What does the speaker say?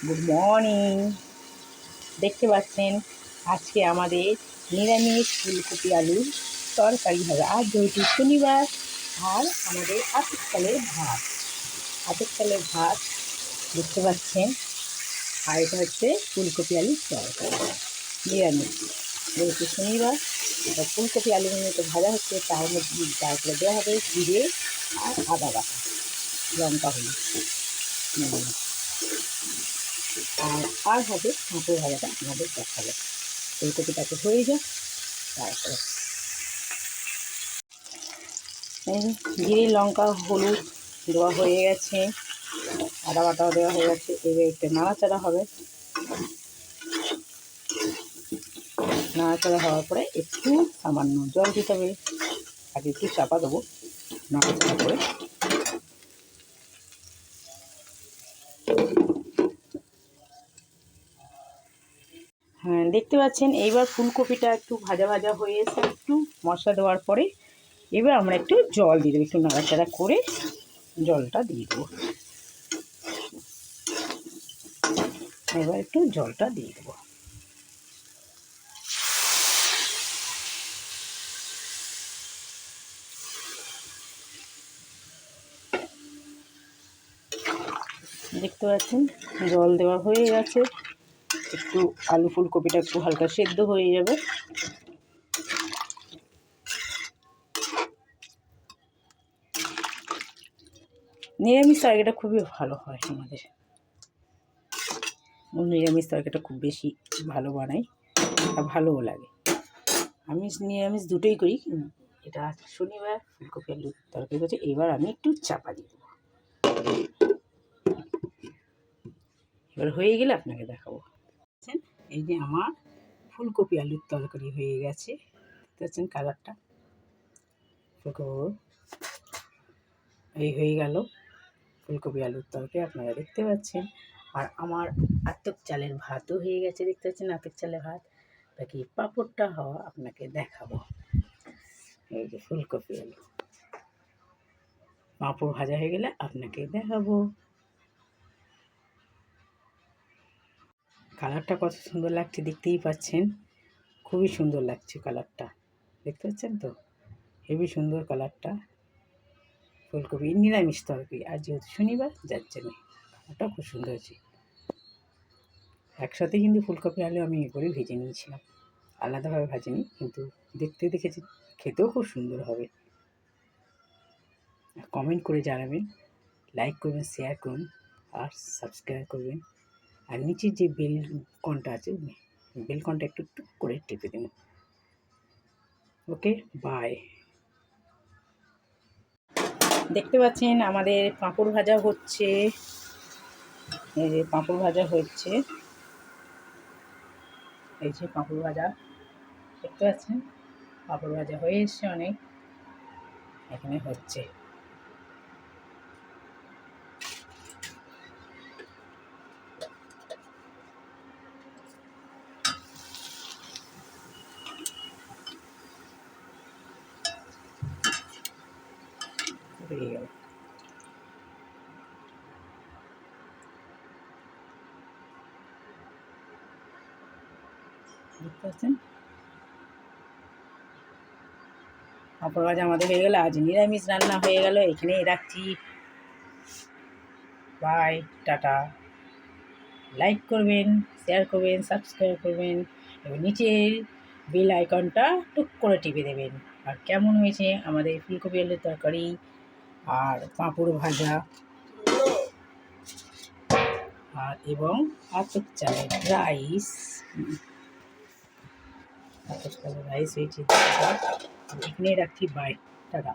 Good morning. দেখতে পাচ্ছেন আজকে আমাদের নিরামিষ ফুলকপি আলুর তরকারি হবে। আর যেহেতু শনিবার, আর আমাদের আতপ চালের ভাত দেখতে পাচ্ছেন। আর এটা হচ্ছে ফুলকপি আলুর তরকারি নিরামিষ, যেহেতু শনিবার। ফুলকপি আলুগুলো তো ভাজা হচ্ছে, তারপরে দেওয়া হবে জিরে আর আদা বাটা, লঙ্কা হলুদ, আর হবে পাঁপড় ভাজাটা আমাদের দেখাবে। ফুলকপিটাকে হয়ে যায়, তারপরে জিরে লঙ্কা হলুদ দেওয়া হয়ে গেছে, আদা বাটাও দেওয়া হয়ে গেছে। এবার একটু নাড়াচাড়া হবে। নাড়াচাড়া হওয়ার পরে একটু সামান্য জল দিতে হবে। আগে একটু চাপা দেবো, নাড়াচাড়া করে। হ্যাঁ, দেখতে পাচ্ছেন এইবার ফুলকপিটা একটু ভাজা ভাজা হয়ে এসে একটু মশলা দেওয়ার পরে এবার আমরা একটু জল দিয়ে দেবো। একটু নাড়াচাড়া করে জলটা দিয়ে দেবো। এবার একটু জলটা দিয়ে দেবো। দেখতে পাচ্ছেন জল দেওয়া হয়ে গেছে। একটু আলু ফুলকপিটা একটু হালকা সেদ্ধ হয়ে যাবে। নিরামিষ তরকারিটা খুবই ভালো হয় আমাদের। নিরামিষ তরকারিটা খুব বেশি ভালো বানাই আর ভালোও লাগে। আমি নিরামিষ দুটোই করি। এটা শনিবার ফুলকপি আলু তরকারি করছি। এবার আমি একটু চাপা দিয়ে দেবো। এবার হয়ে গেলে আপনাকে দেখাবো। এই যে আমার ফুলকপি আলুর তরকারি হয়ে গেছে। দেখতে পাচ্ছেন কালারটা। এই হয়ে গেল ফুলকপি আলুর তরকারি, আপনারা দেখতে পাচ্ছেন। আর আমার আতপ চালের ভাতও হয়ে গেছে, দেখতে পাচ্ছেন আতপ চালের ভাত। বাকি পাঁপড়টা হওয়া আপনাকে দেখাবো। এই যে ফুলকপি আলু পাঁপড় ভাজা হয়ে গেলে আপনাকে দেখাবো। কালারটা কত সুন্দর লাগছে দেখতেই পাচ্ছেন। খুবই সুন্দর লাগছে কালারটা, দেখতে পাচ্ছেন তো, হেবি সুন্দর কালারটা। ফুলকপি নিরামিষ তরকারি, আর যেহেতু শনিবার যার জন্য কালারটা খুব সুন্দর হয়েছে। একসাথে কিন্তু ফুলকপি আলু আমি করে ভেজে নিয়েছিলাম, আলাদাভাবে ভাজিনি, কিন্তু দেখতে দেখেছি খেতেও খুব সুন্দর হবে। কমেন্ট করে জানাবেন, লাইক করবেন, শেয়ার করুন, আর সাবস্ক্রাইব করবেন। আর নিচের যে বেল কনটা আছে, বেল কনটা একটু টুক করে টিপে দিন। ওকে, বাই। দেখতে পাচ্ছেন আমাদের পাঁপড় ভাজা হচ্ছে। এই যে পাঁপড় ভাজা হচ্ছে, এই যে পাঁপড় ভাজা দেখতে পাচ্ছেন। পাঁপড় ভাজা হয়ে এসছে অনেক, এখানে হচ্ছে। হয়ে গেল। দেখতে পাচ্ছেন পাঁপড় ভাজা আমাদের হয়ে গেল। আজ নিরামিষ রান্না হয়ে গেল। এখানেই রাখছি। Bye, tata. লাইক করবেন, শেয়ার করবেন, সাবস্ক্রাইব করবেন, এবং নিচের বেল আইকনটা টুক করে টিপে দেবেন। আর কেমন হয়েছে আমাদের ফুলকপি আলুর তরকারি আর পাঁপড় ভাজা, আর এবং আতপ চালের রাইস। আতপ চালের রাইস হয়েছে। এখানেই রাখছি। Bye, tata.